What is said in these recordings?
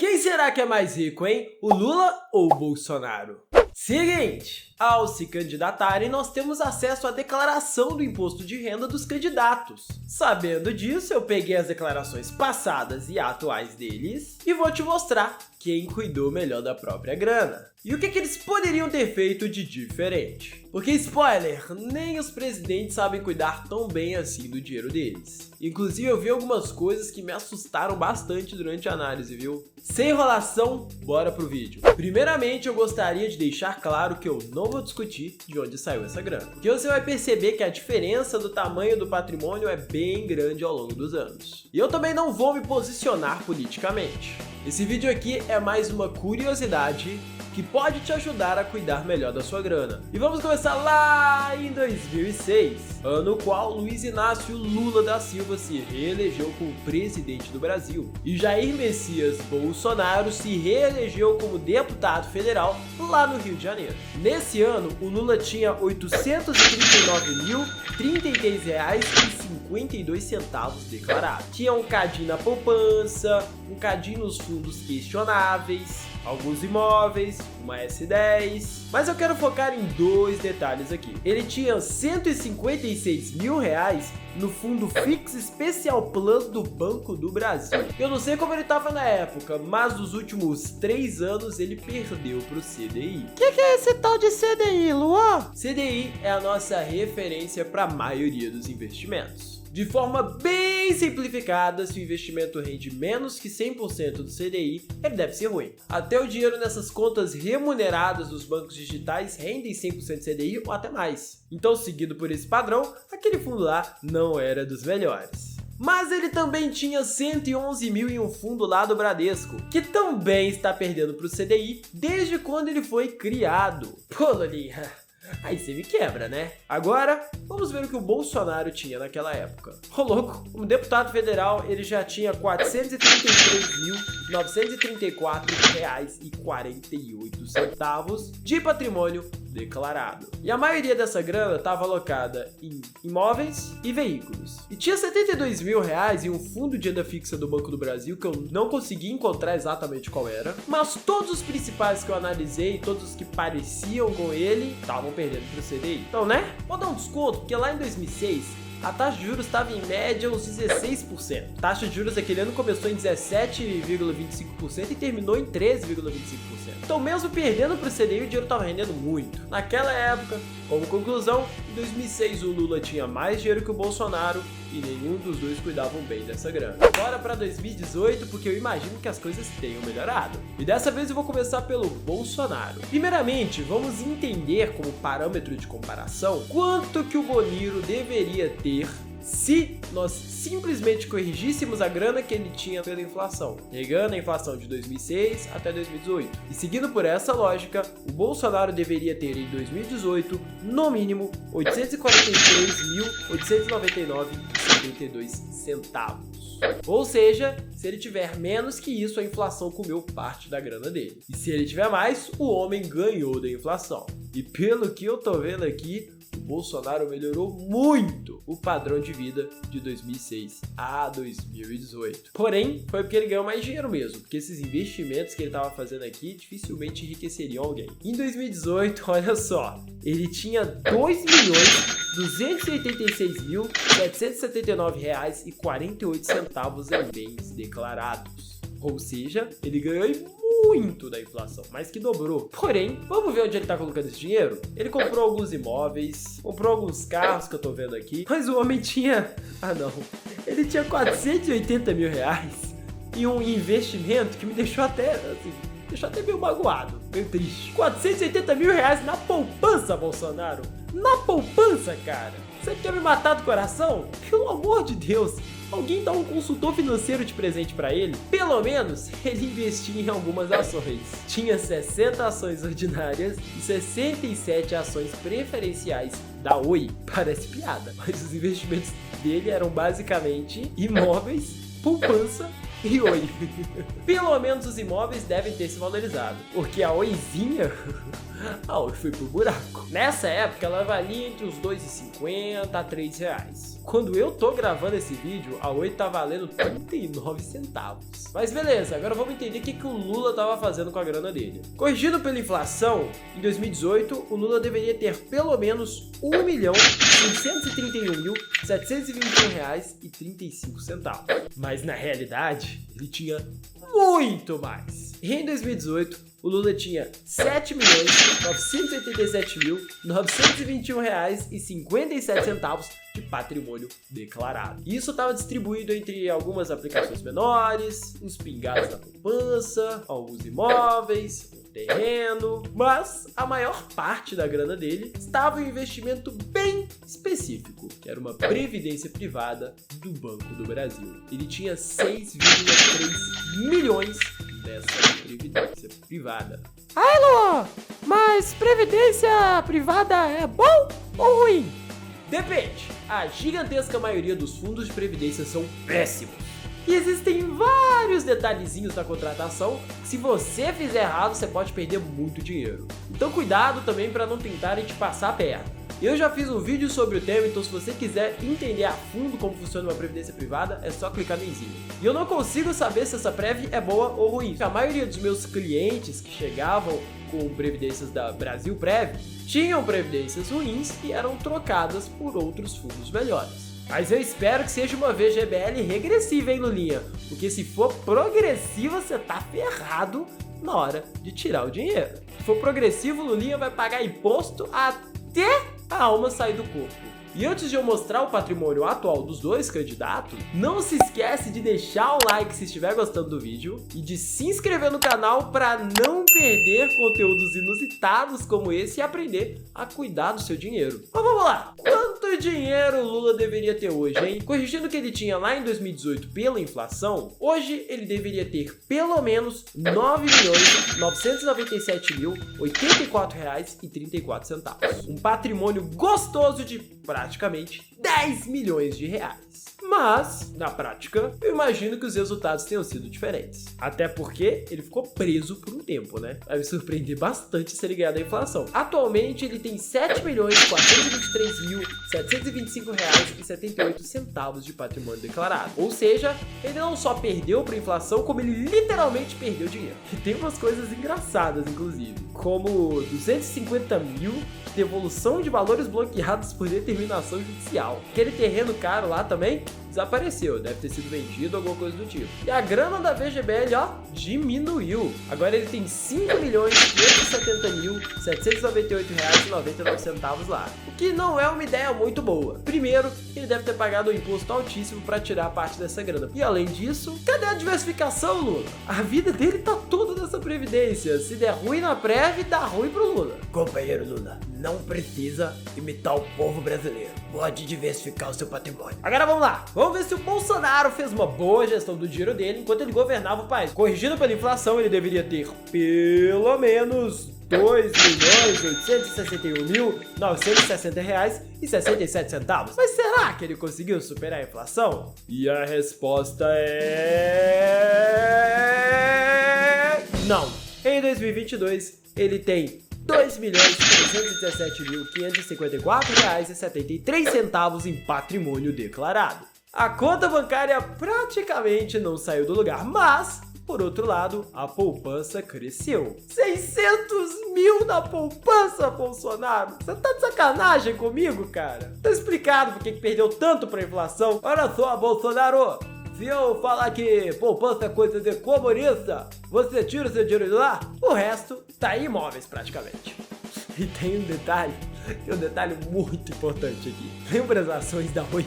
Quem será que é mais rico, hein? O Lula ou o Bolsonaro? Seguinte, ao se candidatarem, nós temos acesso à declaração do imposto de renda dos candidatos. Sabendo disso, eu peguei as declarações passadas e atuais deles e vou te mostrar quem cuidou melhor da própria grana. E o que eles poderiam ter feito de diferente? Porque, spoiler, nem os presidentes sabem cuidar tão bem assim do dinheiro deles. Inclusive, eu vi algumas coisas que me assustaram bastante durante a análise, viu? Sem enrolação, bora pro vídeo. Primeiramente, eu gostaria de deixar claro que eu não vou discutir de onde saiu essa grana. Porque você vai perceber que a diferença do tamanho do patrimônio é bem grande ao longo dos anos. E eu também não vou me posicionar politicamente. Esse vídeo aqui é mais uma curiosidade que pode te ajudar a cuidar melhor da sua grana. E vamos começar lá em 2006, ano no qual Luiz Inácio Lula da Silva se reelegeu como presidente do Brasil e Jair Messias Bolsonaro se reelegeu como deputado federal lá no Rio de Janeiro. Nesse ano, o Lula tinha R$ 839.033,52 declarados. Tinha um cadinho na poupança, um cadinho nos fundos questionáveis, alguns imóveis, uma S10, mas eu quero focar em dois detalhes aqui. Ele tinha R$ 156 mil no Fundo Fix Special Plus do Banco do Brasil. Eu não sei como ele estava na época, mas nos últimos 3 anos ele perdeu para o CDI. O que é esse tal de CDI, Luan? CDI é a nossa referência para a maioria dos investimentos. De forma bem simplificada, se o investimento rende menos que 100% do CDI, ele deve ser ruim. Até o dinheiro nessas contas remuneradas dos bancos digitais rendem 100% CDI ou até mais. Então, seguido por esse padrão, aquele fundo lá não era dos melhores. Mas ele também tinha 111 mil em um fundo lá do Bradesco, que também está perdendo para o CDI desde quando ele foi criado. Pô, Lolinha, aí você me quebra, né? Agora, vamos ver o que o Bolsonaro tinha naquela época. Ô louco, como deputado federal, ele já tinha R$ 433.934,48 de patrimônio declarado. E a maioria dessa grana estava alocada em imóveis e veículos. E tinha R$ 72 mil em um fundo de renda fixa do Banco do Brasil, que eu não consegui encontrar exatamente qual era, mas todos os principais que eu analisei, todos os que pareciam com ele, estavam perdendo pro CDI. Então, né? Vou dar um desconto, porque lá em 2006, a taxa de juros estava em média uns 16%. A taxa de juros daquele ano começou em 17,25% e terminou em 13,25%. Então, mesmo perdendo para o CDI, o dinheiro estava rendendo muito. Naquela época, como conclusão, em 2006 o Lula tinha mais dinheiro que o Bolsonaro e nenhum dos dois cuidavam bem dessa grana. Bora para 2018, porque eu imagino que as coisas tenham melhorado. E dessa vez eu vou começar pelo Bolsonaro. Primeiramente, vamos entender como parâmetro de comparação quanto que o Boniro deveria ter se nós simplesmente corrigíssemos a grana que ele tinha pela inflação, pegando a inflação de 2006 até 2018. E seguindo por essa lógica, o Bolsonaro deveria ter em 2018, no mínimo, R$ 843.899,72. Ou seja, se ele tiver menos que isso, a inflação comeu parte da grana dele. E se ele tiver mais, o homem ganhou da inflação. E pelo que eu tô vendo aqui, o Bolsonaro melhorou muito o padrão de vida de 2006 a 2018. Porém, foi porque ele ganhou mais dinheiro mesmo, porque esses investimentos que ele estava fazendo aqui dificilmente enriqueceriam alguém. Em 2018, olha só, ele tinha R$ 2.286.779,48 em bens declarados. Ou seja, ele ganhou muito da inflação, mais que dobrou. Porém, vamos ver onde ele tá colocando esse dinheiro? Ele comprou alguns imóveis, comprou alguns carros que eu tô vendo aqui, mas o homem tinha... ele tinha R$ 480 mil em um investimento que me deixou até, meio magoado, meio triste. R$ 480 mil na poupança, Bolsonaro! Na poupança, cara! Você quer me matar do coração? Pelo amor de Deus! Alguém dá um consultor financeiro de presente pra ele? Pelo menos, ele investia em algumas ações. Tinha 60 ações ordinárias e 67 ações preferenciais da Oi. Parece piada, mas os investimentos dele eram basicamente imóveis, poupança e Oi. Pelo menos os imóveis devem ter se valorizado, porque a Oizinha... a Oi foi pro buraco. Nessa época, ela valia entre os R$ 2,50 a R$ 3. quando eu tô gravando esse vídeo, a Oi tá valendo 39 centavos. Mas beleza, agora vamos entender o que o Lula tava fazendo com a grana dele. Corrigido pela inflação, em 2018, o Lula deveria ter pelo menos R$1.631.721,35. Mas na realidade, ele tinha muito mais. E em 2018, o Lula tinha R$7.987.921,57 de patrimônio declarado. E isso estava distribuído entre algumas aplicações menores, uns pingados na poupança, alguns imóveis, um terreno, mas a maior parte da grana dele estava em um investimento bem específico, que era uma previdência privada do Banco do Brasil. Ele tinha 6,3 milhões dessa previdência privada. Ai, Luan, mas previdência privada é bom ou ruim? Depende. A gigantesca maioria dos fundos de previdência são péssimos. E existem vários detalhezinhos na contratação que, se você fizer errado, você pode perder muito dinheiro. Então cuidado também para não tentarem te passar a perna. Eu já fiz um vídeo sobre o tema, então se você quiser entender a fundo como funciona uma previdência privada, é só clicar no izinho. E eu não consigo saber se essa Prev é boa ou ruim. A maioria dos meus clientes que chegavam com previdências da Brasil Prev tinham previdências ruins e eram trocadas por outros fundos melhores. Mas eu espero que seja uma VGBL regressiva, hein, Lulinha? Porque se for progressiva, você tá ferrado na hora de tirar o dinheiro. Se for progressivo, Lulinha vai pagar imposto até a alma sair do corpo. E antes de eu mostrar o patrimônio atual dos dois candidatos, não se esquece de deixar o like se estiver gostando do vídeo e de se inscrever no canal para não perder conteúdos inusitados como esse e aprender a cuidar do seu dinheiro. Mas vamos lá! Quanto dinheiro o Lula deveria ter hoje, hein? Corrigindo o que ele tinha lá em 2018 pela inflação, hoje ele deveria ter pelo menos R$9.997.084,34. Um patrimônio gostoso de praticamente 10 milhões de reais. Mas, na prática, eu imagino que os resultados tenham sido diferentes. Até porque ele ficou preso por um tempo, né? Vai me surpreender bastante se ele ganhar da inflação. Atualmente, ele tem R$7.423.725,78 de patrimônio declarado. Ou seja, ele não só perdeu para a inflação, como ele literalmente perdeu dinheiro. E tem umas coisas engraçadas, inclusive, como 250 mil de devolução de valores bloqueados por determinação judicial. Aquele terreno caro lá também desapareceu, deve ter sido vendido, alguma coisa do tipo. E a grana da VGBL, ó, diminuiu. Agora ele tem R$5.570.798,99 lá. O que não é uma ideia muito boa. Primeiro, ele deve ter pagado um imposto altíssimo para tirar parte dessa grana. E além disso, cadê a diversificação, Lula? A vida dele tá toda nessa previdência. Se der ruim na Prev, dá ruim pro Lula. Companheiro Lula, não precisa imitar o povo brasileiro. Pode diversificar o seu patrimônio. Agora vamos lá. Vamos ver se o Bolsonaro fez uma boa gestão do dinheiro dele enquanto ele governava o país. Corrigido pela inflação, ele deveria ter pelo menos R$2.861.960,67. Mas será que ele conseguiu superar a inflação? E a resposta é... não. Em 2022, ele tem R$2.317.554,73 em patrimônio declarado. A conta bancária praticamente não saiu do lugar, mas, por outro lado, a poupança cresceu. 600 mil na poupança, Bolsonaro! Você tá de sacanagem comigo, cara? Tá explicado por que perdeu tanto pra inflação? Olha só, Bolsonaro! Se eu falar que poupança é coisa de comunista, você tira o seu dinheiro de lá, o resto tá em imóveis praticamente. E tem um detalhe muito importante aqui. Lembra as ações da Oi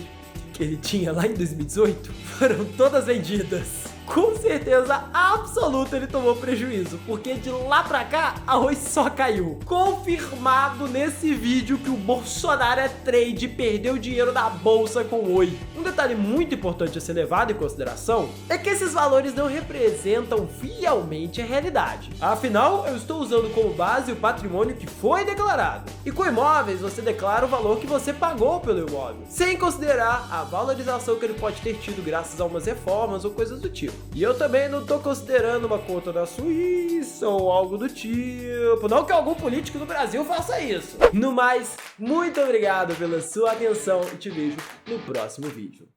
que ele tinha lá em 2018? Foram todas vendidas. Com certeza absoluta ele tomou prejuízo, porque de lá pra cá a Oi só caiu. Confirmado nesse vídeo que o Bolsonaro é trade e perdeu dinheiro na bolsa com Oi. Um detalhe muito importante a ser levado em consideração é que esses valores não representam fielmente a realidade. Afinal, eu estou usando como base o patrimônio que foi declarado. E com imóveis você declara o valor que você pagou pelo imóvel, sem considerar a valorização que ele pode ter tido graças a umas reformas ou coisas do tipo. E eu também não tô considerando uma conta na Suíça ou algo do tipo. Não que algum político do Brasil faça isso. No mais, muito obrigado pela sua atenção e te vejo no próximo vídeo.